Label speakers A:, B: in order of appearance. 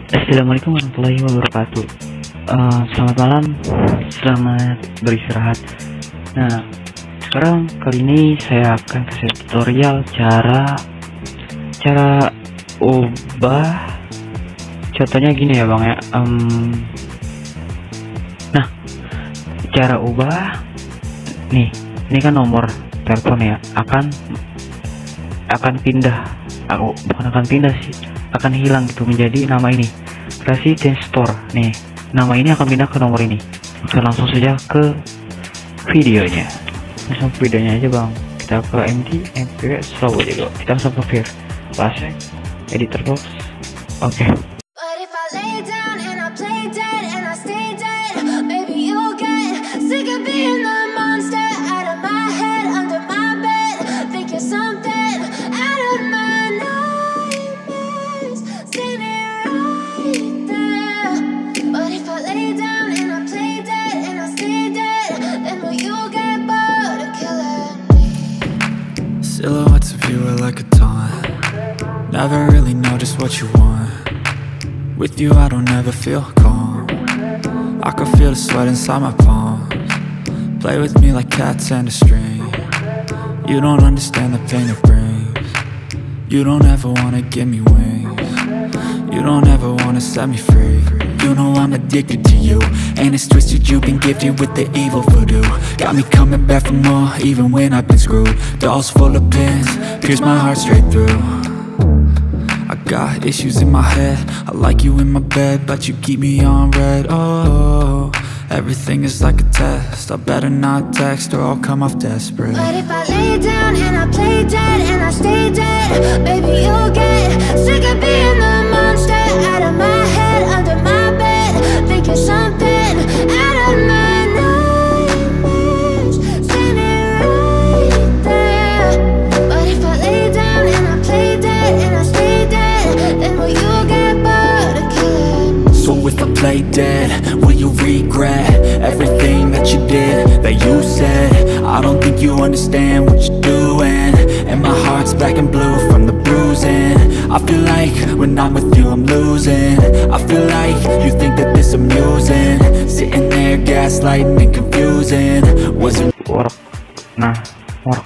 A: Assalamualaikum warahmatullahi wabarakatuh. Selamat malam, selamat beristirahat. Nah, sekarang kali ini saya akan kasih tutorial cara ubah. Contohnya gini ya bang ya. Nah, cara ubah nih, ini kan nomor telepon ya, akan pindah. Bukan akan pindah sih, akan hilang gitu menjadi nama ini. Kasih change store nih, nama ini akan pindah ke nomor ini. Kita langsung saja ke videonya. Langsung ke videonya aja bang. Kita ke MPW slow aja bro. Kita langsung ke Vir Pasek editor box. Oke.
B: Silhouettes of you are like a taunt. Never really know just what you want. With you I don't ever feel calm. I can feel the sweat inside my palms. Play with me like cats and a string. You don't understand the pain it brings. You don't ever wanna give me wings. You don't ever wanna set me free. You know I'm addicted to you, and it's twisted, you've been gifted with the evil voodoo. Got me coming back for more, even when I've been screwed. Dolls full of pins, pierce my heart straight through. I got issues in my head, I like you in my bed, but you keep me on red. Oh, everything is like a test, I better not text or I'll come off desperate.
C: But if I lay down and I play dead and I stay dead, baby you'll get sick of being the monster out of my head, under my bed, thinking something out of my nightmares, standing right there. But if I lay down and I play dead and I stay dead, then will you get bored of killing me?
B: So if I play dead, will you regret everything that you did, that you said? I don't think you understand what you're doing, and my heart's black and blue from the bruising. I feel like when I'm with you I'm losing. I feel like you think that this amusing, sitting there gaslighting and confusing. Was it
A: work? Nah, work.